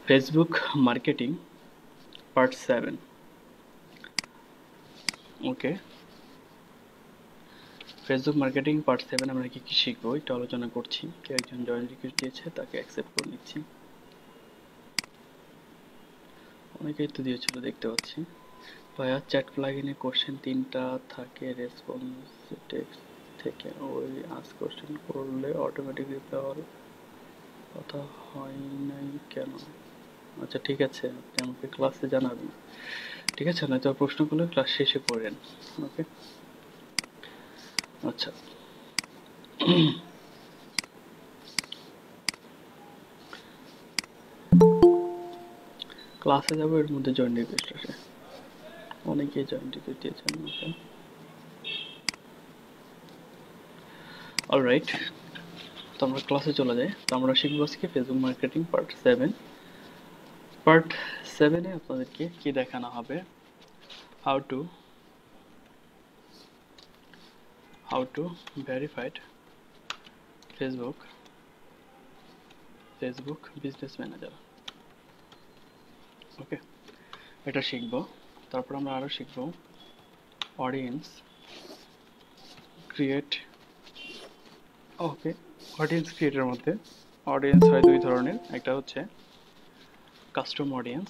Facebook marketing part 7। ওকে, Facebook marketing part 7 আমরা কি কি শিখবো এটা আলোচনা করছি। কেউ একজন জয়েন রিকোয়েস্ট দিয়েছে, তাকে অ্যাকসেপ্ট করে নিচ্ছি। অনেকেই তো দিয়েছিল দেখতে পাচ্ছি। ভাইয়া চ্যাট প্লাগইনে কোশ্চেন 3টা থাকে, রেসপন্স টেক্সট থেকে ওই আস্ক কোশ্চেন করলে অটোমেটিক রিপ্লাই হওয়ার কথা হয় নাই কেন? আচ্ছা ঠিক আছে, আপনি আমাকে ক্লাসে জানাবেন। ঠিক আছে, নয়তো প্রশ্নগুলো ক্লাস শেষে করেন। ওকে, আচ্ছা। ক্লাসে যাবো, এর মধ্যে জয়েন রিকোয়েস্ট আসে, অনেকেই জয়েন রিকোয়েস্ট দিয়েছেন। ওকে, অলরাইট, তো আমরা ক্লাসে চলে যাই। তো আমরা শিখবো আজকে ফেসবুক মার্কেটিং পার্ট 7। পার্ট 7-এ আপনাদেরকে কি দেখানো হবে, how to verified Facebook business manager. Okay, এটা শিখবো। তারপর আমরা আরো শিখবো অডিয়েন্স ক্রিয়েট। ওকে, অডিয়েন্স ক্রিয়েটের মধ্যে অডিয়েন্স হয় দুই ধরনের, একটা হচ্ছে কাস্টম অডিয়েন্স,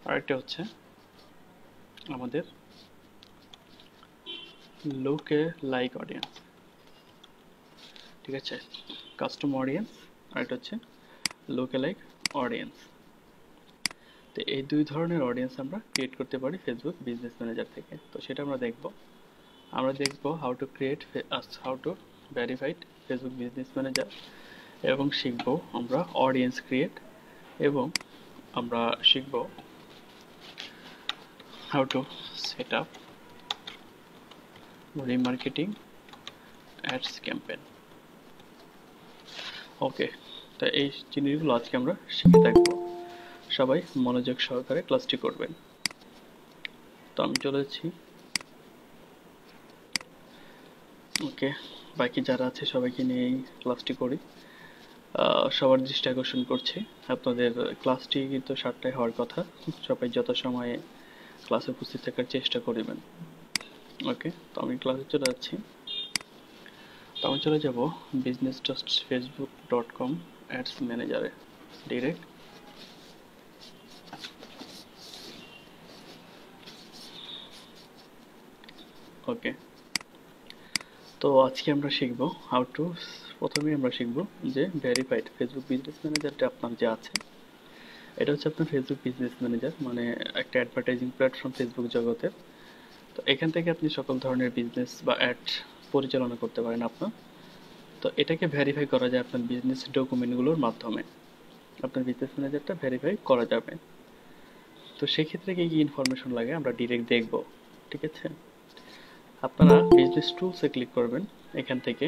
আর একটা হচ্ছে আমাদের লোকে লাইক অডিয়েন্স। ঠিক আছে, কাস্টম অডিয়েন্স আর একটা হচ্ছে লোকে লাইক অডিয়েন্স। তো এই দুই ধরনের অডিয়েন্স আমরা ক্রিয়েট করতে পারি ফেসবুক বিজনেস ম্যানেজার থেকে। তো সেটা আমরা দেখব how to verified Facebook business manager, এবং শিখবো আমরা অডিয়েন্স ক্রিয়েট, এবং আমরা শিখবো how to set up remarketing ads campaign. Okay, তো এই জিনিসগুলো আজকে আমরা শিখে থাকবো। সবাই মনোযোগ সহকারে ক্লাসটি করবেন। তো আমি চলে যাচ্ছি। ওকে, বাকি যারা আছে সবাইকে নিয়ে এই ক্লাসটি করি। সবার দৃষ্টি আকর্ষণ করছি, আপনাদের ক্লাসটি কিন্তু 7টায় হওয়ার কথা। সবাই যত সময়ে ক্লাসে উপস্থিত থাকার চেষ্টা করবেন। ওকে, তো আমি ক্লাসে চলে যাচ্ছি। তো আমি চলে যাব business.facebook.com অ্যাডস ম্যানেজারে ডিরেক্ট। ওকে, তো আজকে আমরা শিখব প্রথমে আমরা শিখব যে ভেরিফাইড ফেসবুক বিজনেস ম্যানেজারটা আপনার যে আছে, এটা হচ্ছে আপনার ফেসবুক বিজনেস ম্যানেজার, মানে একটা অ্যাডভার্টাইজিং প্ল্যাটফর্ম ফেসবুক জগতের। তো এখান থেকে আপনি সকল ধরনের বিজনেস বা অ্যাড পরিচালনা করতে পারেন আপনার। তো এটাকে ভেরিফাই করা যায় আপনার বিজনেস ডকুমেন্টগুলোর মাধ্যমে, আপনার বিজনেস ম্যানেজারটা ভেরিফাই করা যাবে। তো সেক্ষেত্রে কি কি ইনফরমেশন লাগে আমরা ডিরেক্ট দেখব। ঠিক আছে, আপনারা বিজনেস টুলসে ক্লিক করবেন এখান থেকে।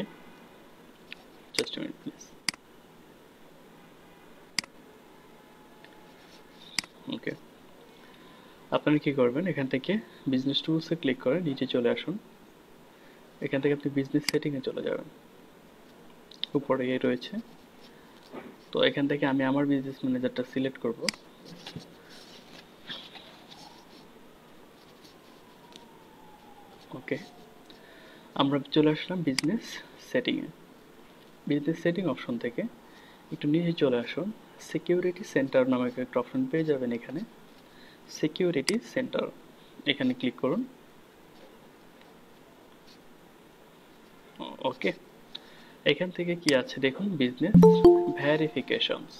Just a minute please. Okay, আপনারা কি করবেন, এখান থেকে বিজনেস টুলসে ক্লিক করে নিচে চলে আসুন। এখান থেকে আপনি বিজনেস সেটিংয়ে চলে যাবেন, উপরে রয়েছে। তো এখান থেকে আমি আমার বিজনেস ম্যানেজারটা সিলেক্ট করব। ওকে, আমরা চলে আসলাম বিজনেস সেটিংয়ে। বিজনেস সেটিং অপশন থেকে একটু নিচে চলে আসুন, সিকিউরিটি সেন্টার নামে একটা অপশন পেয়ে যাবেন এখানে। সিকিউরিটি সেন্টার, এখানে ক্লিক করুন। ওকে, এখান থেকে কি আছে দেখুন, বিজনেস ভেরিফিকেশনস।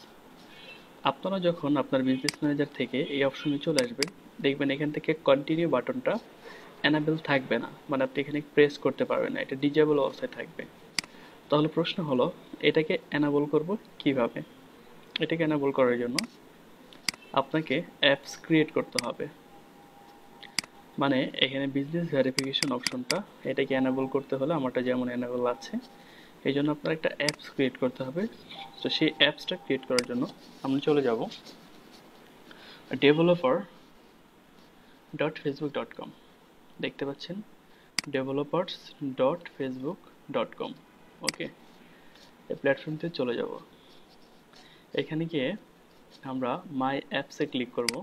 আপনারা যখন আপনার বিজনেস ম্যানেজার থেকে এই অপশনে চলে আসবেন, দেখবেন এখান থেকে কন্টিনিউ বাটনটা এনাবেল থাকবে না, মানে আপনি এখানে প্রেস করতে পারবেন না, এটা ডিজেবল অবস্থায় থাকবে। তাহলে প্রশ্ন হলো এটাকে এনাবল করব কিভাবে? এটাকে এনাবল করার জন্য আপনাকে অ্যাপস ক্রিয়েট করতে হবে। মানে এখানে বিজনেস ভেরিফিকেশন অপশনটা, এটাকে এনাবল করতে হলে আমারটা যেমন এনাবল আছে, এই জন্য আপনার একটা অ্যাপস ক্রিয়েট করতে হবে। তো সেই অ্যাপসটা ক্রিয়েট করার জন্য আমরা চলে যাব developer.facebook.com। দেখতে পাচ্ছেন developers.facebook.com। ওকে, এই প্ল্যাটফর্মতে চলে যাব। এখানে গিয়ে আমরা মাই অ্যাপসে ক্লিক করব।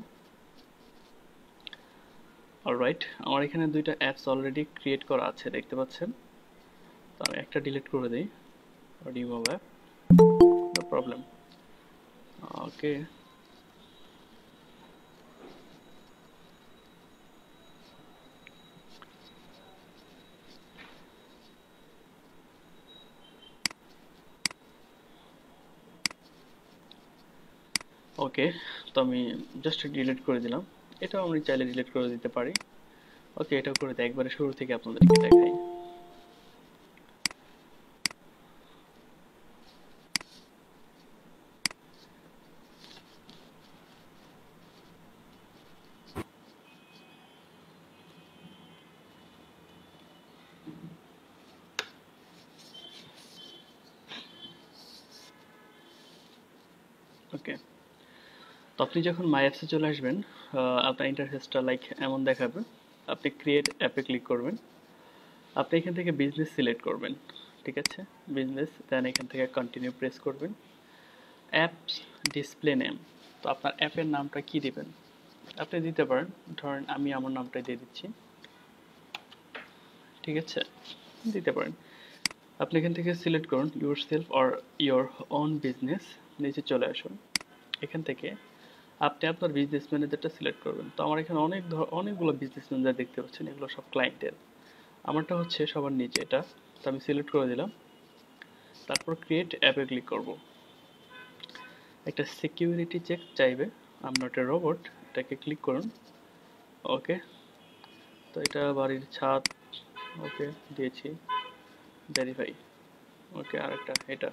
অলরাইট, আমার এখানে দুইটা অ্যাপস অলরেডি ক্রিয়েট করা আছে দেখতে পাচ্ছেন। তো আমি একটা ডিলিট করে দিই, রিমুভ অ্যাপ, নো প্রবলেম। ওকে, ওকে, তো আমি জাস্ট ডিলিট করে দিলাম। এটাও আমি চাইলে ডিলিট করে দিতে পারি। ওকে, এটাও করে দিই, একবারে শুরু থেকে আপনাদেরকে দেখাই। ওকে, তো আপনি যখন মাই অ্যাপসে চলে আসবেন, আপনার ইন্টারফেসটা লাইক এমন দেখাবে। আপনি ক্রিয়েট অ্যাপে ক্লিক করবেন। আপনি এখান থেকে বিজনেস সিলেক্ট করবেন, ঠিক আছে, বিজনেস, দেন এখান থেকে কন্টিনিউ প্রেস করবেন। অ্যাপস ডিসপ্লে নেম, তো আপনার অ্যাপের নামটা কি দিবেন আপনি দিতে পারেন, ধরেন আমি আমার নামটাই দিয়ে দিচ্ছি, ঠিক আছে, দিতে পারেন। আপনি এখান থেকে সিলেক্ট করুন your self or your own business, নিচে চলে আসুন। এখান থেকে আপনি আপনার বিজনেস ম্যানেজারটা সিলেক্ট করবেন। তো আমার এখানে অনেকগুলো বিজনেস ম্যানেজার দেখতে পাচ্ছেন, এগুলো সব ক্লায়েন্টের। আমারটা হচ্ছে সবার নিচে এটা, তো আমি সিলেক্ট করে দিলাম। তারপর ক্রিয়েট অ্যাপে ক্লিক করব। একটা সিকিউরিটি চেক চাইবে, আই নট এ রোবট, এটাকে ক্লিক করুন। ওকে, তো এটা বাড়ির ছাদ, ওকে দিয়েছি, ভেরিফাই, ওকে, আরেকটা এটা,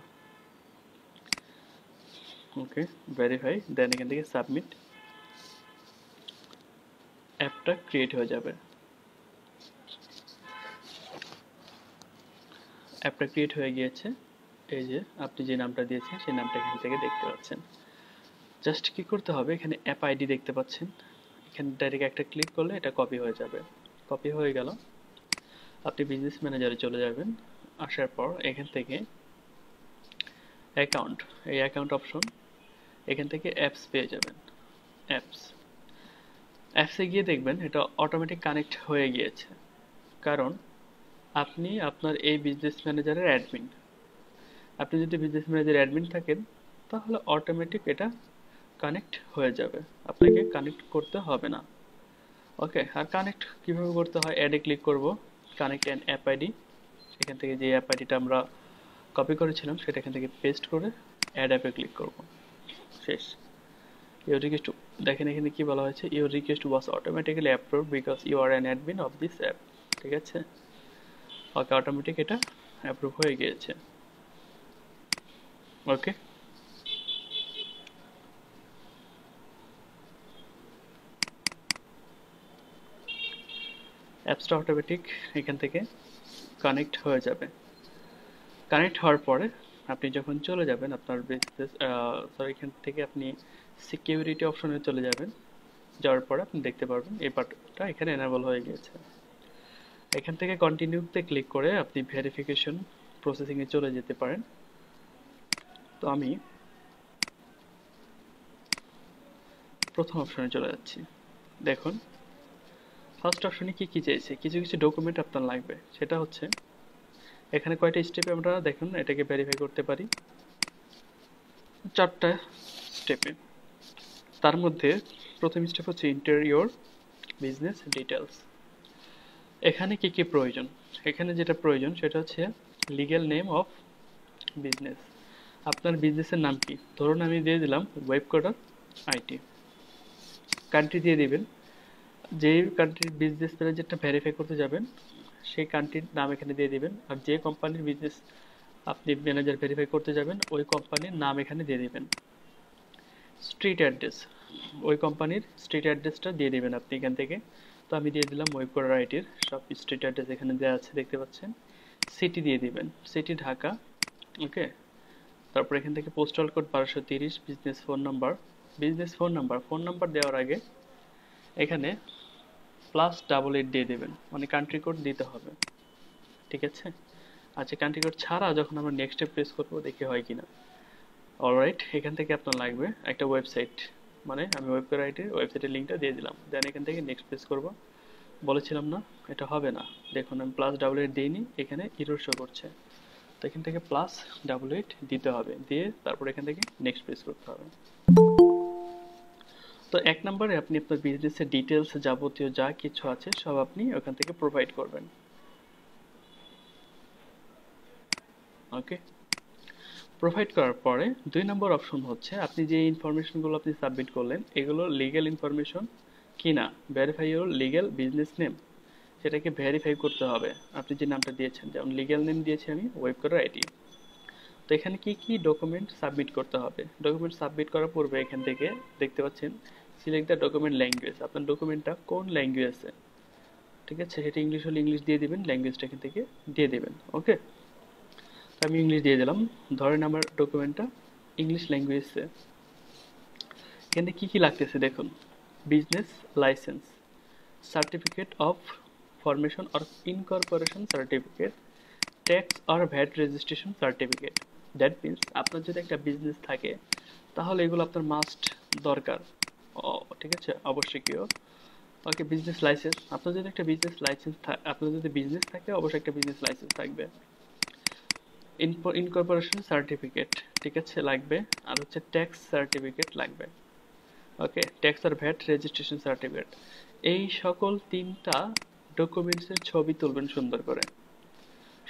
ওকে ভেরিফাই, দেন এখান থেকে সাবমিট। অ্যাপটা ক্রিয়েট হয়ে যাবে। অ্যাপটা ক্রিয়েট হয়ে গিয়েছে। এই যে আপনি যে নামটা দিয়েছেন সেই নামটা এখান থেকে দেখতে পাচ্ছেন। জাস্ট কি করতে হবে, এখানে অ্যাপ আইডি দেখতে পাচ্ছেন, এখানে ডাইরেক্ট একটা ক্লিক করলে এটা কপি হয়ে যাবে। কপি হয়ে গেল, আপনি বিজনেস ম্যানেজারে চলে যাবেন। আসার পর এখান থেকে অ্যাকাউন্ট, এই অ্যাকাউন্ট অপশন, এখান থেকে অ্যাপস পেয়ে যাবেন। অ্যাপস, অ্যাপসে গিয়ে দেখবেন এটা অটোমেটিক কানেক্ট হয়ে গিয়েছে, কারণ আপনি আপনার এই বিজনেস ম্যানেজারের অ্যাডমিন। আপনি যদি বিজনেস ম্যানেজার অ্যাডমিন থাকেন তাহলে অটোমেটিক এটা কানেক্ট হয়ে যাবে, আপনাকে কানেক্ট করতে হবে না। ওকে, আর কানেক্ট কিভাবে করতে হয়, অ্যাডে ক্লিক করব, কানেক্ট অ্যান অ্যাপ আইডি, এখান থেকে যে অ্যাপ আইডিটা আমরা কপি করেছিলাম সেটা এখান থেকে পেস্ট করে অ্যাড অ্যাপে ক্লিক করব, শেষ। ইউর রিকোয়েস্ট, দেখেন এখানে কি বলা হয়েছে, your request was automatically approved because you are an admin of this app, ঠিক আছে। ওকে, অটোমেটিক এটা অ্যাপ্রুভ হয়ে গিয়েছে। ওকে, অ্যাপসটা অটোমেটিক এখান থেকে কানেক্ট হয়ে যাবে। কানেক্ট হওয়ার পরে আপনি যখন চলে যাবেন আপনার বিজনেস, সরি, এখান থেকে আপনি সিকিউরিটি অপশনে চলে যাবেন। যাওয়ার পরে আপনি দেখতে পারবেন এই বাটনটা এখানে এনেবল হয়ে গিয়েছে। এখান থেকে কন্টিনিউতে ক্লিক করে আপনি ভেরিফিকেশন প্রসেসিংয়ে চলে যেতে পারেন। তো আমি প্রথম অপশনে চলে যাচ্ছি। দেখুন ফার্স্ট অপশনে কি কি চাইছে, কিছু কিছু ডকুমেন্ট আপনার লাগবে, সেটা হচ্ছে এখানে কয়টা স্টেপে আমরা দেখুন এটাকে ভেরিফাই করতে পারি, 4টা স্টেপে। তার মধ্যে প্রথম স্টেপ হচ্ছে ইন্টেরিয়র বিজনেস ডিটেলস। এখানে কি কি প্রয়োজন, এখানে যেটা প্রয়োজন সেটা হচ্ছে লিগ্যাল নেম অফ বিজনেস, আপনার বিজনেসের নাম কি, ধরুন আমি দিয়ে দিলাম ওয়েব কোডার আইটি। কান্ট্রি দিয়ে দিবেন, যেই কান্ট্রির বিজনেস ম্যানেজারটা ভেরিফাই করতে যাবেন সেই কান্ট্রির নাম এখানে দিয়ে দিবেন, আর যে কোম্পানির বিজনেস আপনি ম্যানেজার ভেরিফাই করতে যাবেন ওই কোম্পানির নাম এখানে দিয়ে দিবেন। স্ট্রিট অ্যাড্রেস, ওই কোম্পানির স্ট্রিট অ্যাড্রেসটা দিয়ে দিবেন আপনি এখান থেকে। তো আমি দিয়ে দিলাম ওয়েব কোডার আইটির সব স্ট্রিট অ্যাড্রেস এখানে দেওয়া আছে দেখতে পাচ্ছেন। সিটি দিয়ে দিবেন, সিটি ঢাকা, ওকে। তারপর এখান থেকে postal code 1230, business phone number, business phone number, phone number দেওয়ার আগে এখানে +88 দিয়ে দেবেন, মানে কান্ট্রি কোড দিতে হবে, ঠিক আছে। আচ্ছা, কান্ট্রি কোড ছাড়া যখন আমরা নেক্সটে প্রেস করবো দেখি হয় কিনা। অলরাইট, এখান থেকে আপনার লাগবে একটা ওয়েবসাইট, মানে আমি ওয়েবসাইটের লিঙ্কটা দিয়ে দিলাম। দেন এখান থেকে নেক্সট প্রেস করব। বলেছিলাম না এটা হবে না, দেখুন আমি +8 দিইনি, এখানে এরর শো করছে। তো এখান থেকে +8 দিতে হবে, দিয়ে তারপর এখান থেকে নেক্সট প্রেস করতে হবে। তো 1 নম্বরে আপনি আপনার বিজনেসের ডিটেলস যাবতীয় যা কিছু আছে সব আপনি ওখান থেকে প্রোভাইড করবেন। ওকে, প্রোভাইড করার পরে 2 নম্বর অপশন হচ্ছে আপনি যে ইনফরমেশনগুলো আপনি সাবমিট করলেন এগুলো লিগ্যাল ইনফরমেশন কিনা, verify your legal business name, সেটাকে ভেরিফাই করতে হবে। আপনি যে নামটা দিয়েছেন, যেমন লিগ্যাল নেম দিয়েছি আমি ওয়েব কোডার আইডি। তো এখানে কি কি ডকুমেন্ট সাবমিট করতে হবে, ডকুমেন্ট সাবমিট করার পূর্বে এখান থেকে দেখতে পাচ্ছেন সিলেক্ট দ্য ডকুমেন্ট ল্যাঙ্গুয়েজ, আপনার ডকুমেন্টটা কোন ল্যাঙ্গুয়েজে, ঠিক আছে, সেটা ইংলিশ হলে ইংলিশ দিয়ে দিবেন, ল্যাঙ্গুয়েজটা এখান থেকে দিয়ে দেবেন। ওকে, আমি ইংলিশ দিয়ে দিলাম, ধরেন আমার ডকুমেন্টটা ইংলিশ ল্যাঙ্গুয়েজে। এখানে কি কি লাগতেছে দেখুন, business licence, certificate of formation or incorporation certificate, tax or VAT registration certificate. That means আপনার যদি একটা বিজনেস থাকে তাহলে এগুলো আপনার মাস্ট দরকার। ঠিক আছে, অবশ্যই কেউ। ওকে, বিজনেস লাইসেন্স, আপনার যদি একটা বিজনেস লাইসেন্স আপনার যদি বিজনেস থাকে অবশ্যই একটা বিজনেস লাইসেন্স থাকবে। ইনকর্পোরেশন সার্টিফিকেট, ঠিক আছে, লাগবে। আর হচ্ছে ট্যাক্স সার্টিফিকেট লাগবে। ওকে, ট্যাক্স আর ভ্যাট রেজিস্ট্রেশন সার্টিফিকেট, এই সকল 3টা ডকুমেন্টসের ছবি তুলবেন সুন্দর করে।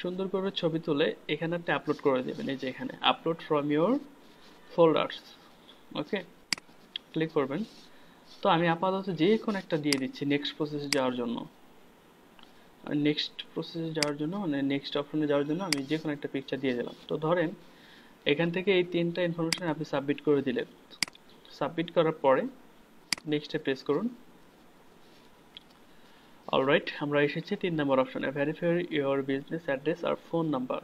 সুন্দর করে ছবি তুলে এখানে আপনি আপলোড করে দেবেন, এই যে এখানে upload from your folders. Okay, click করবেন। তো আমি আপাতত যে কোনো একটা দিয়ে দিচ্ছি নেক্সট প্রসেসে যাওয়ার জন্য। মানে নেক্সট অপশনে যাওয়ার জন্য আমি যে কোনো একটা পিকচার দিয়ে দিলাম। তো ধরেন এখান থেকে এই 3টা ইনফরমেশন আপনি সাবমিট করে দিলেন। সাবমিট করার পরে নেক্সটে প্রেস করুন। অলরাইট, আমরা এসেছি 3 নম্বর অপশনে, ভেরিফাই ইউর বিজনেস অ্যাড্রেস আর ফোন নাম্বার,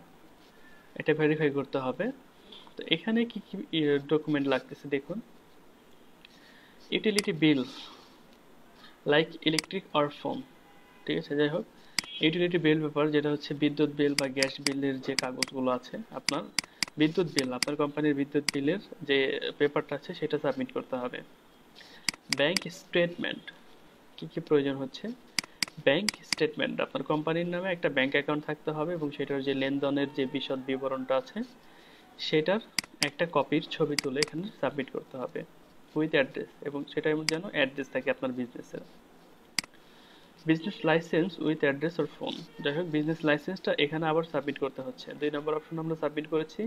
এটা ভেরিফাই করতে হবে। তো এখানে কি কি ডকুমেন্ট লাগতেছে দেখুন, utility bill like electric or phone, ঠিক আছে, যাই হোক ইউটিলিটি বিল পেপার যেটা হচ্ছে বিদ্যুৎ বিল বা গ্যাস বিলের যে কাগজগুলো আছে, আপনার বিদ্যুৎ বিল, আপনার কোম্পানির বিদ্যুৎ বিলের যে পেপারটা আছে সেটা সাবমিট করতে হবে। ব্যাংক স্টেটমেন্ট, কি কি প্রয়োজন হচ্ছে, ব্যাংক স্টেটমেন্ট, আপনার কোম্পানির নামে একটা ব্যাংক অ্যাকাউন্ট থাকতে হবে এবং সেটার যে লেনদেনের যে বিশদ বিবরণটা আছে সেটার একটা কপির ছবি তুলে এখানে সাবমিট করতে হবে উইথ অ্যাড্রেস, এবং সেটার মধ্যে যেন অ্যাড্রেস থাকে আপনার বিজনেসের। Business licence with address or phone, যাই হোক বিজনেস লাইসেন্সটা এখানে আবার সাবমিট করতে হচ্ছে। 2 নম্বর অপশন আমরা সাবমিট করেছি,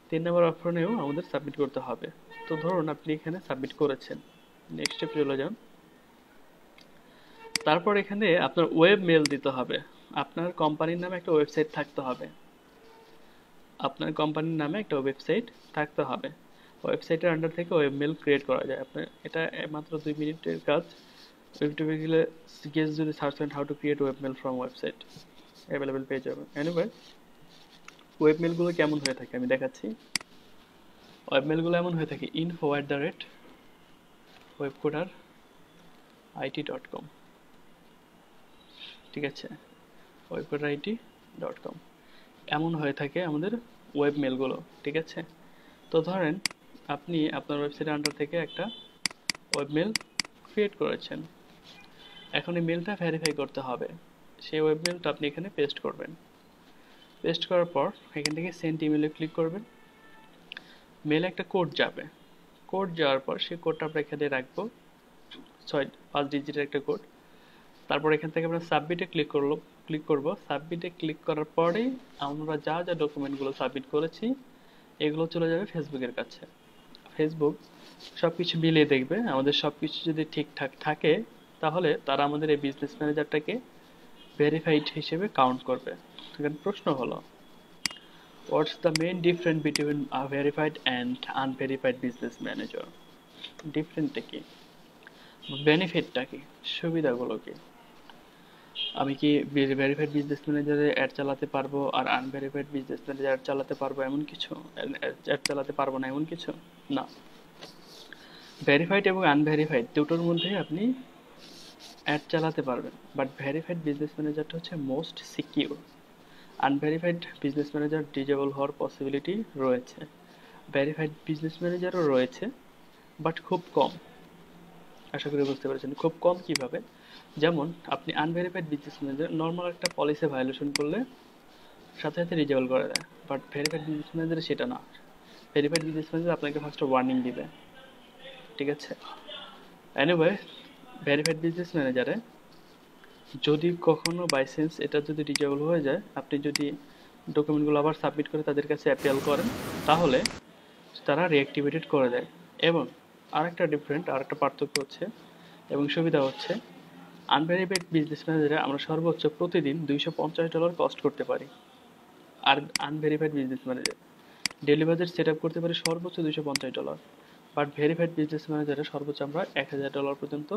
3 নম্বর অপশনেও আমাদের সাবমিট করতে হবে। তো ধরুন আপনি এখানে সাবমিট করেছেন, নেক্সট স্টেপে চলে যান। তারপর এখানে আপনার ওয়েব মেল দিতে হবে, আপনার কোম্পানির নামে একটা ওয়েবসাইট থাকতে হবে, আপনার কোম্পানির নামে একটা ওয়েবসাইট থাকতে হবে। ওয়েবসাইটের আন্ডার থেকে ওয়েব মেল ক্রিয়েট করা যায়, আপনার এটা মাত্র 2 মিনিটের কাজ। ইউটিউবে গেলে যদি সার্চ করেন how to create web mail from website, available পেয়ে যাবেন। এনিওয়ে, ওয়েব মেলগুলো কেমন হয়ে থাকে আমি দেখাচ্ছি। ওয়েব মেলগুলো এমন হয়ে থাকে info@webcoderit.com, ঠিক আছে, webcoderit.com, এমন হয়ে থাকে আমাদের ওয়েব মেলগুলো, ঠিক আছে। তো ধরেন আপনি আপনার ওয়েবসাইটের আন্ডার থেকে একটা ওয়েব মেল ক্রিয়েট করেছেন, এখন এই মেলটা ভেরিফাই করতে হবে। সেই ওয়েব মেলটা আপনি এখানে পেস্ট করবেন। পেস্ট করার পর এখান থেকে সেন্ড ইমেলে ক্লিক করবেন। মেলে একটা কোড যাবে, কোড যাওয়ার পর সেই কোডটা আমরা এখানে রাখবো, 5 ডিজিটের একটা কোড। তারপর এখান থেকে আমরা সাবমিটে ক্লিক করব। সাবমিটে ক্লিক করার পরেই আমরা যা যা ডকুমেন্টগুলো সাবমিট করেছি এগুলো চলে যাবে ফেসবুকের কাছে। ফেসবুক সবকিছু মিলিয়ে দেখবে, আমাদের সবকিছু যদি ঠিকঠাক থাকে তাহলে তারা আমাদের এই বিজনেস ম্যানেজারটাকে ভেরিফাইড হিসেবে কাউন্ট করবে। এখন প্রশ্ন হলো, what's the main difference between a verified and unverified business manager? ডিফারেন্টটা কি, বেনিফিটটা কি, সুবিধাগুলো কি? আমি কি ভেরিফাইড বিজনেস ম্যানেজারে অ্যাড চালাতে পারবো আর আনভেরিফাইড বিজনেস ম্যানেজার অ্যাড চালাতে পারবো এমন কিছু, অ্যাড চালাতে পারবো না এমন কিছু না। ভেরিফাইড এবং আনভেরিফাইড দুটোর মধ্যে আপনি অ্যাড চালাতে পারবেন, বাট ভেরিফাইড বিজনেস ম্যানেজারটা হচ্ছে most secure. Unverified business manager disable হওয়ার পসিবিলিটি রয়েছে। ভেরিফাইড বিজনেস ম্যানেজারও রয়েছে, বাট খুব কম। আশা করি বুঝতে পেরেছেন খুব কম কিভাবে। যেমন আপনি আনভেরিফাইড বিজনেস ম্যানেজার নর্মাল একটা পলিসি ভায়োলেশন করলে সাথে সাথে রিজেবল করে দেয়, বাট ভেরিফাইড বিজনেস ম্যানেজার সেটা না। ভেরিফাইড বিজনেস ম্যানেজার আপনাকে ফার্স্ট ওয়ার্নিং দিবে, ঠিক আছে। এনিওয়ে, ভেরিফাইড বিজনেস ম্যানেজারে যদি কখনো বাই চান্স এটা যদি রিজেবল হয়ে যায়, আপনি যদি ডকুমেন্টগুলো আবার সাবমিট করে তাদের কাছে অ্যাপিয়াল করেন, তাহলে তারা রিঅ্যাক্টিভেটেড করে দেয়। এবং আরেকটা পার্থক্য হচ্ছে এবং সুবিধা হচ্ছে, আনভেরিফাইড বিজনেস ম্যানেজারে আমরা সর্বোচ্চ প্রতিদিন $250 কস্ট করতে পারি। আর unverified business manager daily budget set up করতে পারি সর্বোচ্চ $250, বাট ভেরিফাইড বিজনেস ম্যানেজারে সর্বোচ্চ আমরা $1000 পর্যন্ত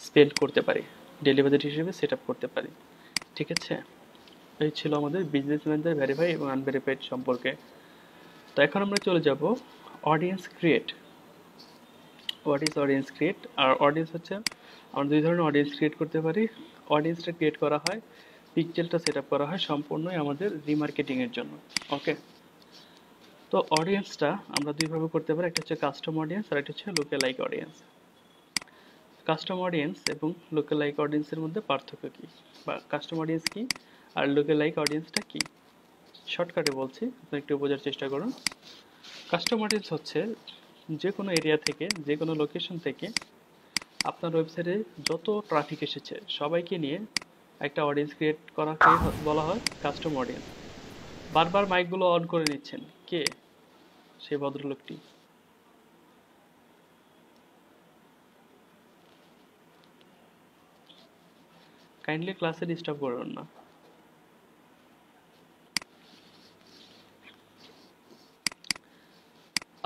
স্পেন্ড করতে পারি, ডেলি বাজেট হিসেবে সেট আপ করতে পারি, ঠিক আছে। এই ছিল আমাদের বিজনেস ম্যানেজার ভেরিফাই এবং আনভেরিফাইড সম্পর্কে। তো এখন আমরা চলে যাব audience create. What is audience create? আর অডিয়েন্স হচ্ছে আমরা দুই ধরনের অডিয়েন্স ক্রিয়েট করতে পারি। অডিয়েন্সটা ক্রিয়েট করা হয়, পিকচারটা সেট আপ করা হয় সম্পূর্ণই আমাদের রিমার্কেটিংয়ের জন্য। ওকে, তো অডিয়েন্সটা আমরা দুইভাবে করতে পারি, একটা হচ্ছে কাস্টম অডিয়েন্স আর একটা হচ্ছে লোকালাইক অডিয়েন্স। কাস্টম অডিয়েন্স এবং লোকালাইক অডিয়েন্সের মধ্যে পার্থক্য কী, বা কাস্টম অডিয়েন্স কী আর লোকালাইক অডিয়েন্সটা কী, শর্টকাটে বলছি, আপনি একটু বোঝার চেষ্টা করুন। কাস্টম অডিয়েন্স হচ্ছে যে কোনো এরিয়া থেকে, যে কোনো লোকেশন থেকে আপনার ওয়েবসাইটে যত ট্রাফিক এসেছে সবাইকে নিয়ে একটা অডিয়েন্স ক্রিয়েট করাকে বলা হয় কাস্টম অডিয়েন্স। বারবার মাইকগুলো অন করে নিচ্ছেন, কে সেই ভদ্রলোকটি? কাইন্ডলি ক্লাসে ডিস্টার্ব করবেন না।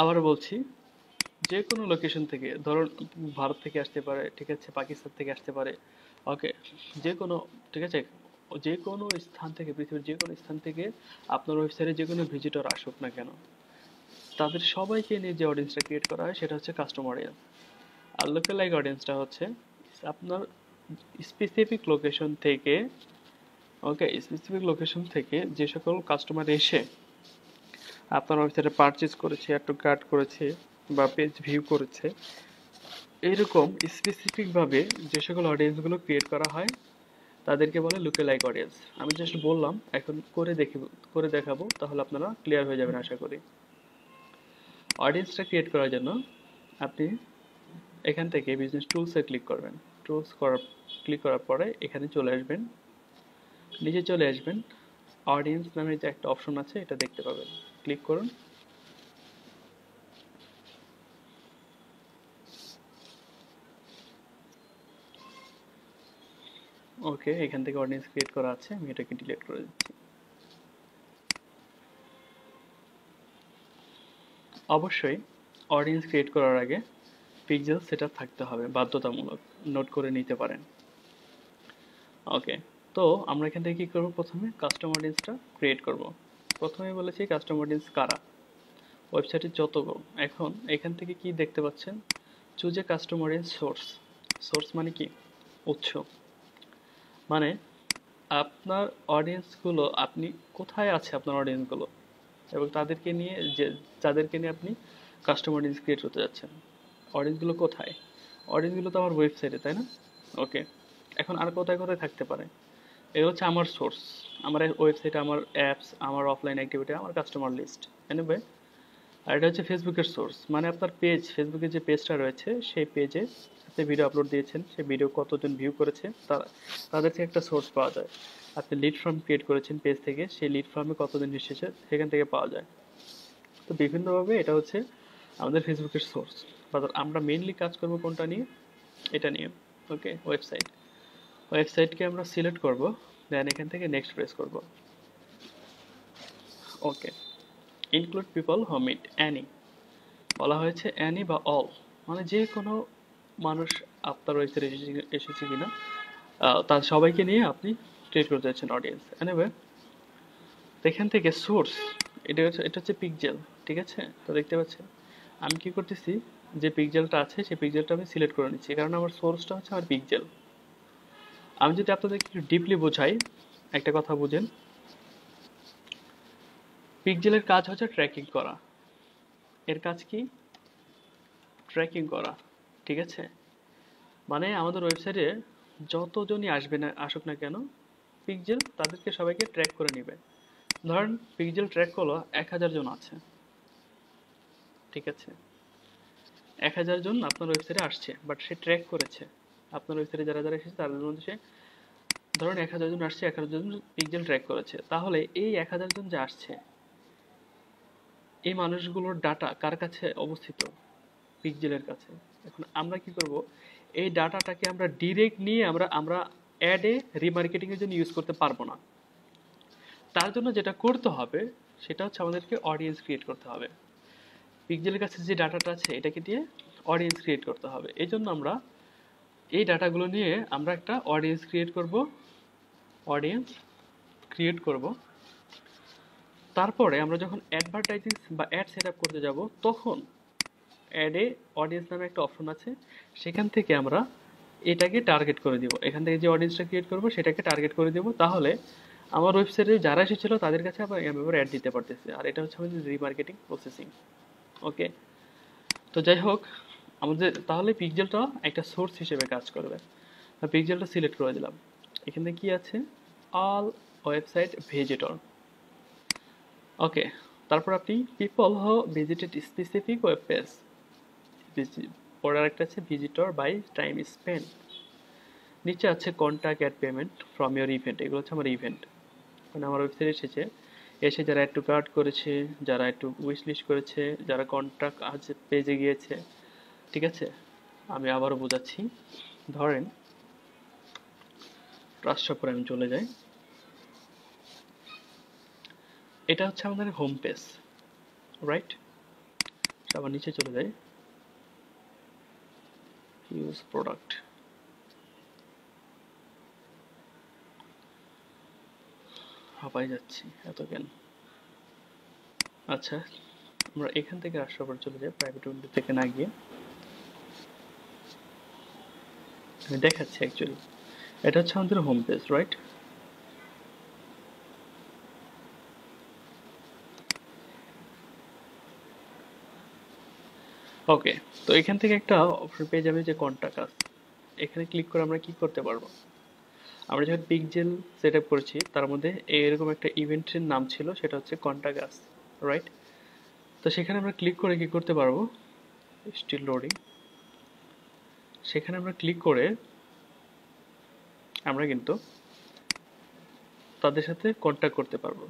আবার বলছি, যে কোনো লোকেশন থেকে, ধরুন ভারত থেকে আসতে পারে, ঠিক আছে, পাকিস্তান থেকে আসতে পারে, ওকে, যে কোনো, ঠিক আছে, যে কোনো স্থান থেকে, পৃথিবীর যে কোনো স্থান থেকে আপনার ওয়েবসাইটে যে কোনো ভিজিটর আসুক না কেন, তাদের সবাইকে নিয়ে যে অডিয়েন্সটা ক্রিয়েট করা হয় সেটা হচ্ছে কাস্টম অডিয়েন্স। আর লোকালাইক অডিয়েন্সটা হচ্ছে আপনার স্পেসিফিক লোকেশন থেকে, ওকে, স্পেসিফিক লোকেশন থেকে যে সকল কাস্টমার এসে আপনার ওয়েবসাইটে পারচেজ করেছে, অ্যাড টু কার্ট করেছে বা পেজ ভিউ করেছে, এইরকম স্পেসিফিকভাবে যে সকল অডিয়েন্সগুলো ক্রিয়েট করা হয় তাদেরকে বলে লুকেলাইক অডিয়েন্স। আমি জাস্ট বললাম, এখন করে দেখাবো, তাহলে আপনারা ক্লিয়ার হয়ে যাবেন আশা করি। অডিয়েন্সটা ক্রিয়েট করার জন্য আপনি এখান থেকে বিজনেস টুলসে ক্লিক করবেন। ক্লিক করার পরে এখানে চলে আসবেন, নিচে চলে আসবেন, অডিয়েন্স নামে যে একটা অপশন আছে এটা দেখতে পাবেন, ক্লিক করুন। ওকে, এখান থেকে অডিয়েন্স ক্রিয়েট করা আছে, আমি এটাকে ডিলিট করে দিচ্ছি। অবশ্যই অডিয়েন্স ক্রিয়েট করার আগে পিক্সেল সেটআপ থাকতে হবে, বাধ্যতামূলক, নোট করে নিতে পারেন। ওকে, তো আমরা এখান থেকে কি করব, প্রথমে কাস্টম অডিয়েন্সটা ক্রিয়েট করব। প্রথমে বলেছি কাস্টম অডিয়েন্স কারা, ওয়েবসাইটের যত। এখন এখান থেকে কি দেখতে পাচ্ছেন, choose a custom audience source. Source মানে কি? উৎস। মানে আপনার অডিয়েন্সগুলো, আপনি কোথায় আছে আপনার অডিয়েন্সগুলো, এবং তাদেরকে নিয়ে যাদেরকে নিয়ে আপনি কাস্টম অডিয়েন্স ক্রিয়েট করতে যাচ্ছেন, অডিয়েন্সগুলো কোথায়? অডিয়েন্সগুলো তো আমার ওয়েবসাইটে, তাই না? ওকে, এখন আর কোথায় কোথায় থাকতে পারে? এটা হচ্ছে আমার সোর্স, আমার ওয়েবসাইটে, আমার অ্যাপস, আমার অফলাইন অ্যাক্টিভিটি, আমার কাস্টমার লিস্ট। এনিওয়ে, আর এটা হচ্ছে ফেসবুকের সোর্স, মানে আপনার পেজ, ফেসবুকের যে পেজটা রয়েছে সেই পেজে আপনি ভিডিও আপলোড দিয়েছেন, সেই ভিডিও কতজন ভিউ করেছে তাদের থেকে একটা সোর্স পাওয়া যায়। আপনি লিড ফর্ম ক্রিয়েট করেছেন পেজ থেকে, সেই লিড ফর্মে কতজন এসেছে সেখান থেকে পাওয়া যায়। তো বিভিন্নভাবে এটা হচ্ছে আমাদের ফেসবুকের সোর্স। বাট আমরা মেইনলি কাজ করব কোনটা নিয়ে? এটা নিয়ে। ওকে, ওয়েবসাইটকে আমরা সিলেক্ট করব, দেন এখান থেকে নেক্সট প্রেস করব। Okay, include people who meet any, বলা হয়েছে অ্যানি বা অল, মানে যে কোনো মানুষ আপনার ওয়েবসাইটে এসেছে কিনা তার সবাইকে নিয়ে আপনি ক্রিয়েট করতে যাচ্ছেন অডিয়েন্স। এনিওয়ে, এখান থেকে সোর্স, এটা হচ্ছে পিক্সেল, ঠিক আছে। তো দেখতে পাচ্ছেন আমি কি করতেছি, যে পিক্সেলটা আছে সেই পিক্সেলটা আমি সিলেক্ট করে নিচ্ছি, কারণ আমার সোর্সটা হচ্ছে আমার পিক্সেল। আমি যদি আপনাদেরকে একটু ডিপলি বোঝাই, একটা কথা বুঝেন, পিক্সেলের কাজ হচ্ছে ট্র্যাকিং করা। এর কাজ কি? ট্র্যাকিং করা, ঠিক আছে? মানে আমাদের ওয়েবসাইটে যতজনই আসুক না কেন, পিক্সেল তাদেরকে সবাইকে ট্র্যাক করে নেবে। ধরেন পিক্সেল ট্র্যাক করলো 1000 জন আছে, ঠিক আছে? 1000 জন আপনার ওয়েবসাইটে আসছে, বাট সে ট্র্যাক করেছে আপনার ওয়েবসাইটে যারা যারা এসেছে তাদের মধ্যে সে, ধরুন 1000 জন আসছে, 1000 জন পিক্সেল ট্র্যাক করেছে, তাহলে এই 1000 জন যে আসছে এই মানুষগুলোর ডাটা কার কাছে অবস্থিত? পিক্সেলের কাছে। এখন আমরা কি করব, এই ডাটাটাকে আমরা ডিরেক্ট নিয়ে আমরা আমরা অ্যাডে রিমার্কেটিং এর জন্য ইউজ করতে পারবো না। তার জন্য যেটা করতে হবে সেটা হচ্ছে আমাদেরকে অডিয়েন্স ক্রিয়েট করতে হবে। পিক্সেলের কাছে যে ডাটাটা আছে এটাকে দিয়ে অডিয়েন্স ক্রিয়েট করতে হবে। এই জন্য আমরা এই ডাটাগুলো নিয়ে আমরা একটা অডিয়েন্স ক্রিয়েট করব। তারপরে আমরা যখন অ্যাডভার্টাইজিং বা অ্যাড সেট আপ করতে যাব, তখন অ্যাডে অডিয়েন্স নামে একটা অপশন আছে, সেখান থেকে আমরা এটাকে টার্গেট করে দিব। এখান থেকে যে অডিয়েন্সটা ক্রিয়েট করব সেটাকে টার্গেট করে দেব, তাহলে আমার ওয়েবসাইটে যারা এসেছিল তাদের কাছে আবার এভাবে অ্যাড দিতে পারতেছে। আর এটা হচ্ছে আমাদের রিমার্কেটিং প্রসেসিং। ওকে, তো যাই হোক, আমাদের তাহলে পিক্সেলটা একটা সোর্স হিসেবে কাজ করবে। পিক্সেলটা সিলেক্ট করে দিলাম। এখানে কি আছে? All website visitor. ওকে, তারপর আপনি people who visited specific web page, পরে আরেকটা আছে ভিজিটর বাই টাইম স্পেন্ড। নিচে আছে contact add payment from your event. এগুলো হচ্ছে আমার ইভেন্ট, মানে আমার ওয়েবসাইটে এসে যারা একটু কার্ড করেছে, যারা একটু উইশ লিস্ট করেছে, যারা কন্ট্যাক্ট আজ পেজে গিয়েছে, ঠিক আছে? আমি আবারও বোঝাচ্ছি। ধরেন ট্রাস্ট শপে আমি চলে যাই, এটা হচ্ছে আমাদের হোম পেজ, রাইট? আবার নিচে চলে যাই, ইউজ প্রোডাক্ট। হাঁপাই যাচ্ছি, এত কেন? আচ্ছা, আমরা এখান থেকে ট্রাস্ট শপে চলে যাই, প্রাইভেট উইন্ডো থেকে না গিয়ে। আমি দেখাচ্ছি অ্যাকচুয়ালি, এটা হচ্ছে আমাদের হোম পেজ, রাইট? ওকে, তো এখান থেকে একটা অপশন পেয়ে যাবে যে কন্ট্যাক্ট আস। এখানে ক্লিক করে আমরা কি করতে পারবো? আমরা যখন পিক্সেল সেট আপ করেছি তার মধ্যে এরকম একটা ইভেন্টের নাম ছিল, সেটা হচ্ছে কন্ট্যাক্ট আস, রাইট? তো সেখানে আমরা ক্লিক করে কি করতে পারবো? Still loading. সেখানে আমরা ক্লিক করে আমরা কিন্তু তাদের সাথে কন্ট্যাক্ট করতে পারবো,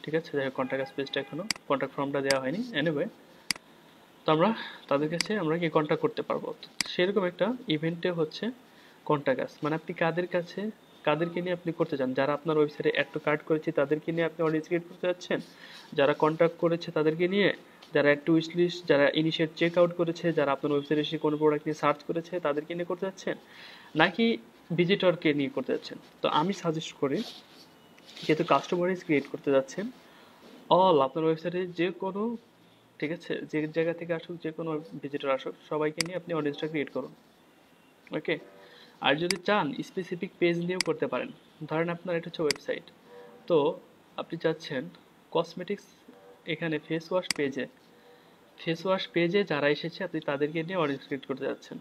ঠিক আছে? যাই হোক, কন্ট্যাক্ট আস পেজটা এখনো কন্ট্যাক্ট ফর্মটা দেওয়া হয়নি, এনিওয়ে। তো আমরা তাদের কাছে আমরা কি কন্ট্যাক্ট করতে পারবো। সেরকম একটা ইভেন্টে হচ্ছে কন্ট্যাক্ট আস, মানে আপনি কাদেরকে নিয়ে আপনি করতে চান? যারা আপনার ওয়েবসাইটে অ্যাড টু কার্ট করেছে তাদেরকে নিয়ে আপনি অডিয়েন্স ক্রিয়েট করতে যাচ্ছেন, যারা কন্ট্যাক্ট করেছে তাদেরকে নিয়ে, যারা অ্যাড টু উইশ লিস্ট, যারা ইনিশিয়েট চেক আউট করেছে, যারা আপনার ওয়েবসাইটে এসে কোনো প্রোডাক্ট নিয়ে সার্চ করেছে তাদেরকে নিয়ে করতে যাচ্ছেন, নাকি ভিজিটরকে নিয়ে করতে যাচ্ছেন? তো আমি সাজেস্ট করি, যেহেতু কাস্টমাইজ ক্রিয়েট করতে যাচ্ছেন, আপনার ওয়েবসাইটে যে কোনো, ঠিক আছে, যে জায়গা থেকে আসুক, যে কোনো ভিজিটর আসুক, সবাইকে নিয়ে আপনি অডিয়েন্সটা ক্রিয়েট করুন। ওকে, আর যদি চান স্পেসিফিক পেজ নিয়েও করতে পারেন। ধরেন আপনার এটা হচ্ছে ওয়েবসাইট, তো আপনি চাচ্ছেন কসমেটিক্স, এখানে ফেস ওয়াশ পেজে যারা এসেছে আপনি তাদেরকে নিয়ে অডিয়েন্স ক্রিয়েট করতে যাচ্ছেন,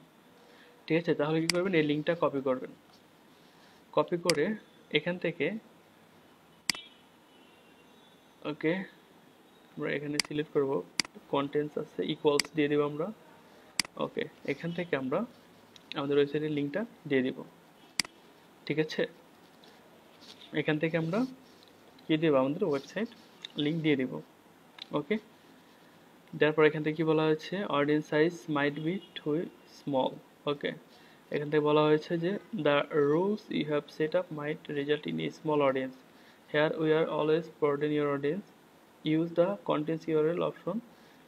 ঠিক আছে? তাহলে কি করবেন? এই লিঙ্কটা কপি করবেন, কপি করে এখান থেকে, ওকে, আমরা এখানে সিলেক্ট করব, কন্টেন্টস আছে, ইকুয়ালস দিয়ে দেব আমরা। ওকে, এখান থেকে আমরা আমাদের ওয়েবসাইটের লিঙ্কটা দিয়ে দিব, ঠিক আছে? এখান থেকে আমরা কি দেব? আমাদের ওয়েবসাইট লিঙ্ক দিয়ে দিব। ওকে, তারপর এখান থেকে কি বলা হয়েছে? Audience size might be too small. Okay, এখান থেকে বলা হয়েছে যে the rules you have set up might result in a small audience, here we are always broaden your audience, use the contents URL option,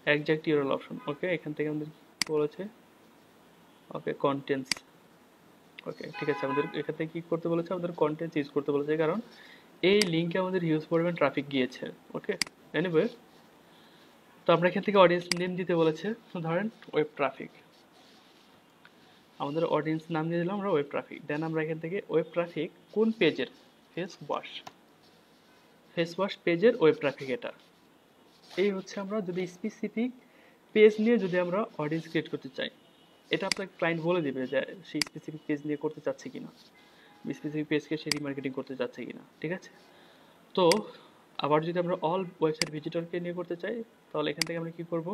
exact URL option। ওকে, এখান থেকে আমাদের বলেছে, ওকে, contents. ওকে, ঠিক আছে, আমাদের এখান থেকে কি করতে বলেছে? আমাদের কন্টেন্টস ইউজ করতে বলেছে, কারণ এই লিঙ্কে আমাদের হিউজ পরিমাণ ট্রাফিক গিয়েছে। ওকে, এনিওয়ে, তো আমরা এখান থেকে অডিয়েন্স নেম দিতে বলেছে, ধরেন ওয়েব ট্রাফিক। আমাদের অডিয়েন্স নাম দিয়ে দিলাম আমরা ওয়েব ট্রাফিক। দেন আমরা এখান থেকে ওয়েব ট্রাফিক কোন পেজের? ফেস ওয়াশ পেজের ওয়েব ট্রাফিক এটা। এই হচ্ছে আমরা যদি স্পেসিফিক পেজ নিয়ে যদি আমরা অডিয়েন্স ক্রিয়েট করতে চাই, এটা আপনার ক্লায়েন্ট বলে দিবে যে সেই স্পেসিফিক পেজ নিয়ে করতে চাচ্ছে কিনা, স্পেসিফিক পেজকে সে রিমার্কেটিং করতে চাচ্ছে কিনা, ঠিক আছে। তো আবার যদি আমরা অল ওয়েবসাইট ভিজিটরকে নিয়ে করতে চাই, তাহলে এখান থেকে আমরা কি করব,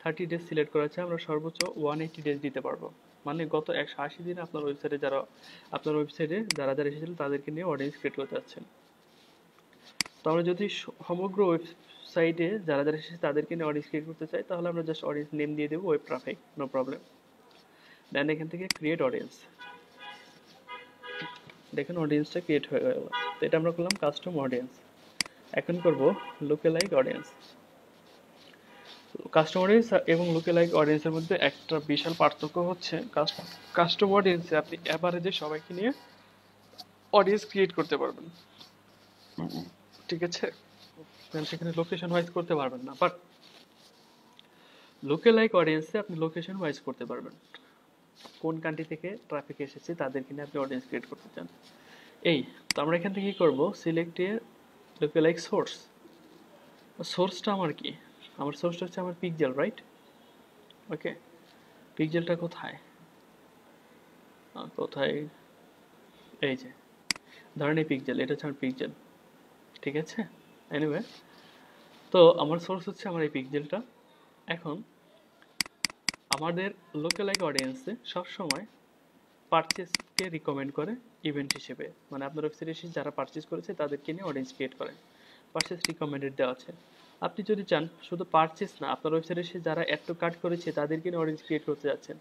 30 ডেজ সিলেক্ট করা আছে, আমরা সর্বোচ্চ 180 ডেজ দিতে পারবো। মানে গত 180 দিনে আপনার ওয়েবসাইটে যারা যারা এসেছিল তাদেরকে নিয়ে অডিয়েন্স ক্রিয়েট করতে যাচ্ছেন। তো আমরা যদি সমগ্র ওয়েবসাইটে যারা যারা এসেছে তাদেরকে নিয়ে অডিয়েন্স ক্রিয়েট করতে চাই, তাহলে আমরা জাস্ট অডিয়েন্স নেম দিয়ে দেবো ওয়েব ট্রাফিক, নো প্রবলেম। দেন এখান থেকে ক্রিয়েট অডিয়েন্স, দেখেন অডিয়েন্সটা ক্রিয়েট হয়ে গেল। তো এটা আমরা করলাম কাস্টম অডিয়েন্স। এখন করব লুকেলাইক অডিয়েন্স। কাস্টম অডিয়েন্স এবং লুকেলাইক অডিয়েন্সের মধ্যে একটা বিশাল পার্থক্য হচ্ছে, কাস্টম অডিয়েন্সে আপনি এভারেজে সবাইকে নিয়ে অডিয়েন্স ক্রিয়েট করতে পারবেন, ঠিক আছে, সেখানে লোকেশন ওয়াইজ করতে পারবেন না। বাট লুকেলাইক অডিয়েন্সে আপনি লোকেশন ওয়াইজ করতে পারবেন, কোন কান্ট্রি থেকে ট্রাফিক এসেছে তাদেরকে নিয়ে আপনি অডিয়েন্স ক্রিয়েট করতে চান। এই তো আমরা এখান থেকে কি করব, সিলেক্ট এ লুকেলাইক সোর্স। সোর্সটা আমার কি, আমার সোর্সটা হচ্ছে আমার পিক্সেল, রাইট? ওকে, পিক্সেলটা কোথায় কোথায়, এই যে ধরেন এই পিক্সেল, এটা হচ্ছে আমার পিক্সেল, ঠিক আছে। এনিওয়ে, তো আমার সোর্স হচ্ছে আমার এই পিক্সেলটা। এখন আমাদের লোকালাইক অডিয়েন্সে সবসময় পারচেসকে রিকমেন্ড করে ইভেন্ট হিসেবে, মানে আপনার ওয়েবসাইটে এসে যারা পারচেস করেছে তাদেরকে নিয়ে অডিয়েন্স ক্রিয়েট করে, পারচেস রিকমেন্ডেড দেওয়া আছে। আপনি যদি চান শুধু পারচেস না, আপনার ওয়েবসাইটে এসে যারা অ্যাড টু কার্ট করেছে তাদেরকে নিয়ে অডিয়েন্স ক্রিয়েট করতে যাচ্ছেন,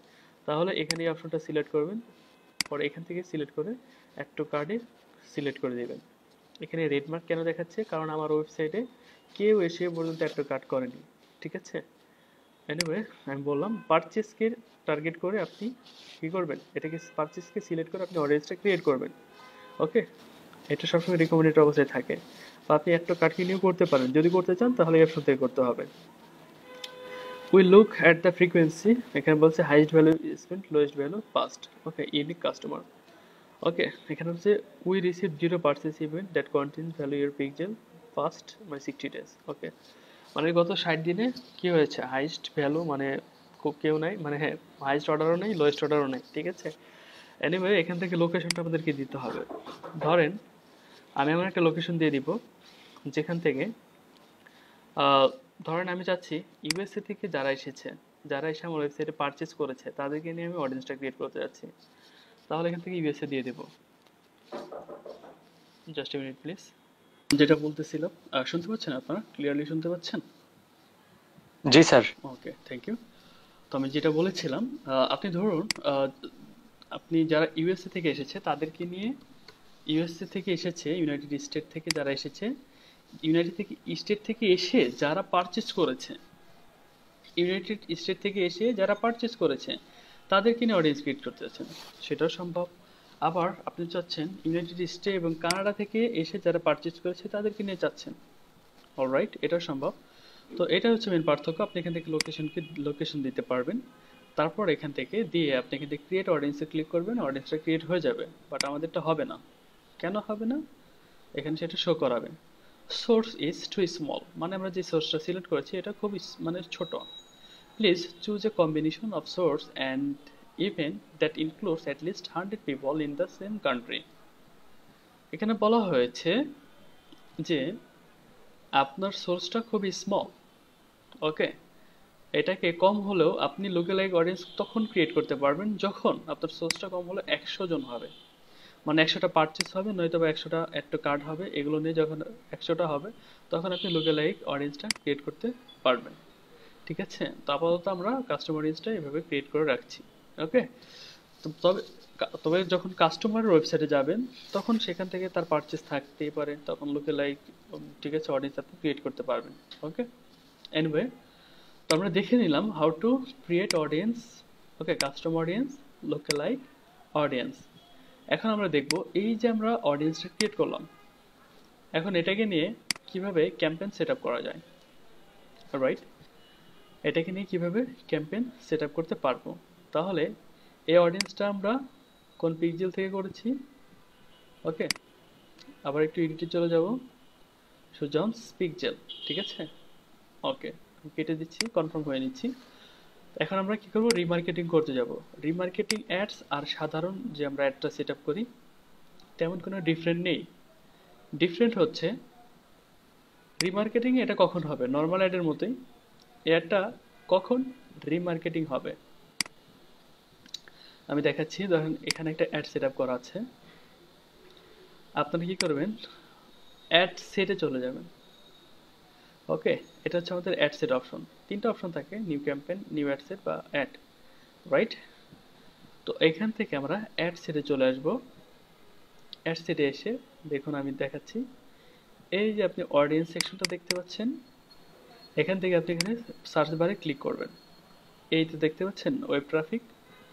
তাহলে এখানে এই অপশনটা সিলেক্ট করবেন, পরে এখান থেকে সিলেক্ট করে অ্যাড টু কার্টে সিলেক্ট করে দেবেন। এখানে রেড মার্ক কেন দেখাচ্ছে, কারণ আমার ওয়েবসাইটে কেউ এসে পর্যন্ত অ্যাড টু কার্ট করেনি, ঠিক আছে। এনিওয়ে, আমি বললাম পারচেসকে টার্গেট করে আপনি কী করবেন, এটাকে পারচেসকে সিলেক্ট করে আপনি অডিয়েন্সটা ক্রিয়েট করবেন। ওকে, এটা সবসময় রিকমেন্ডেড অবস্থায় থাকে, বা আপনি একটা কার্ডকে নিয়েও করতে পারেন, যদি করতে চান তাহলে এই অপশন থেকে করতে হবে। We look at the frequency, এখানে বলছে highest value spent, lowest value past. Okay, unique customer. Okay, এখানে হচ্ছে we receive 0 purchase event that contains value your pixel first by 60 days. Okay, মানে গত 60 দিনে কি হয়েছে, হাইস্ট ভ্যালু মানে কেউ নাই, মানে হ্যাঁ হাইস্ট অর্ডারও নেই, লোয়েস্ট অর্ডারও নেই, ঠিক আছে। এনিওয়ে, এখান থেকে লোকেশনটা আমাদেরকে দিতে হবে। ধরেন আমি আমার একটা লোকেশন দিয়ে দিব, যেখান থেকে ধরেন আমি চাচ্ছি ইউএসএ থেকে যারা এসে আমার ওয়েবসাইটে পারচেস করেছে তাদেরকে নিয়ে আমি অডিয়েন্সটা ক্রিয়েট করতে যাচ্ছি, তাহলে এখান থেকে ইউএসএ দিয়ে দেবো। Just a minute please. যেটা বলতেছিলাম, শুনতে পাচ্ছেন আপনারা, ক্লিয়ারলি শুনতে পাচ্ছেন? জি স্যার। Okay, thank you. তো আমি যেটা বলেছিলাম, আপনি ধরুন আপনি যারা ইউএসএ থেকে এসেছে তাদেরকে নিয়ে, ইউএসএ থেকে এসেছে, ইউনাইটেড স্টেট থেকে যারা এসেছে, ইউনাইটেড থেকে স্টেট থেকে এসে যারা পারচেস করেছে, ইউনাইটেড স্টেট থেকে এসে যারা পারচেস করেছে তাদেরকে নিয়ে অডিয়েন্স ক্রিয়েট করতে যাচ্ছেন, সেটাও সম্ভব। আবার আপনি চাচ্ছেন ইউনাইটেড স্টেট এবং কানাডা থেকে এসে যারা পারচেস করেছে তাদেরকে নিয়ে চাচ্ছেন, অলরাইট, এটাও সম্ভব। তো এটা হচ্ছে মেন পার্থক্য, আপনি এখান থেকে লোকেশন দিতে পারবেন, তারপর এখান থেকে দিয়ে আপনি এখান থেকে ক্রিয়েট অডিয়েন্সে ক্লিক করবেন, অডিয়েন্সটা ক্রিয়েট হয়ে যাবে। বাট আমাদেরটা হবে না, কেন হবে না, এখানে সেটা শো করাবে। সোর্স ইজ টু স্মল, মানে আমরা যে সোর্সটা সিলেক্ট করেছি এটা খুব মানে ছোট। Please choose a combination of swords and event that includes at least 100 people in the same country. এখানে বলা হয়েছে যে আপনার সোর্সটা খুবই স্মল, ওকে, এটাকে কম হলেও আপনি লোকালাইক অডিয়েন্স তখন ক্রিয়েট করতে পারবেন যখন আপনার সোর্সটা কম হলে 100 জন হবে, মানে 100টা পারচেস হবে, নয়তো বা 100টা অ্যাড টু কার্ট হবে, এগুলো নিয়ে যখন 100টা হবে তখন আপনি লোকালাইক অডিয়েন্সটা ক্রিয়েট করতে পারবেন, ঠিক আছে। তো আপাতত আমরা কাস্টমার অডিয়েন্সটা এভাবে ক্রিয়েট করে রাখছি, ওকে। তবে তবে যখন কাস্টমারের ওয়েবসাইটে যাবেন তখন সেখান থেকে তার পারচেস থাকতেই পারে, তখন লোকালাইক, ঠিক আছে, অডিয়েন্স আপনি ক্রিয়েট করতে পারবেন, ওকে। এনিওয়ে, তো আমরা দেখে নিলাম how to create audience, okay, custom audience, লোকালাইক audience. এখন আমরা দেখব এই যে আমরা অডিয়েন্সটা ক্রিয়েট করলাম, এখন এটাকে নিয়ে কিভাবে ক্যাম্পেইন সেট আপ করা যায়, রাইট, এটাকে নিয়ে কিভাবে ক্যাম্পেইন সেট আপ করতে পারবো। তাহলে এই অডিয়েন্সটা আমরা কোন পিক্সেল থেকে করেছি, ওকে, আবার একটু এডিটে চলে যাব, সুজনস পিক্সেল, ঠিক আছে। ওকে, কেটে দিচ্ছি, কনফার্ম হয়ে নিচ্ছি। এখন আমরা কি করব, রিমার্কেটিং করতে যাব। রিমার্কেটিং অ্যাডস আর সাধারণ যে আমরা অ্যাডটা সেট আপ করি তেমন কোনো ডিফারেন্ট নেই। ডিফারেন্ট হচ্ছে রিমার্কেটিং এটা কখন হবে, নর্মাল অ্যাডের মতোই অ্যাডটা কখন রিমার্কেটিং হবে আমি দেখাচ্ছি। ধরেন এখানে একটা অ্যাড সেট আপ করা আছে, আপনারা কি করবেন, অ্যাড সেটে চলে যাবেন। ওকে, এটা হচ্ছে আমাদের অ্যাড সেট অপশন। তিনটা অপশন থাকে, new campaign, new ad set বা অ্যাড, রাইট? তো এখান থেকে আমরা অ্যাড সেটে চলে আসব। অ্যাড সেটে এসে দেখুন আমি দেখাচ্ছি, এই যে আপনি অডিয়েন্স সেকশনটা দেখতে পাচ্ছেন, এখান থেকে আপনি এখানে সার্চ বারে ক্লিক করবেন। এই তো দেখতে পাচ্ছেন ওয়েব ট্রাফিক,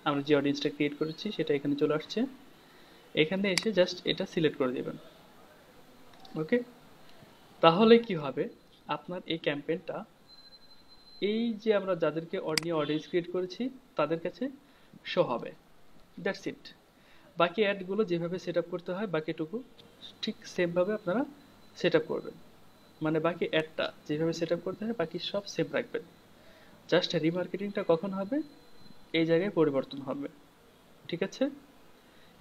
আমরা যে অডিয়েন্সটা ক্রিয়েট করেছি সেটা এখানে চলে আসছে। এখানে এসে জাস্ট এটা সিলেক্ট করে দেবেন। ওকে, তাহলে কি হবে, আপনার এই ক্যাম্পেইনটা এই যে আমরা যাদেরকে নিয়ে অডিয়েন্স ক্রিয়েট করেছি তাদের কাছে শো হবে। That's it. বাকি অ্যাডগুলো যেভাবে সেট আপ করতে হয় বাকিটুকু ঠিক সেমভাবে আপনারা সেট আপ করবেন। মানে বাকি অ্যাডটা যেভাবে সেট আপ করতে হয় বাকি সব সেম রাখবেন। জাস্ট রিমার্কেটিংটা কখন হবে এই জায়গায় পরিবর্তন হবে। ঠিক আছে?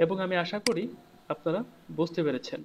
এবং আমি আশা করি আপনারা বুঝতে পেরেছেন।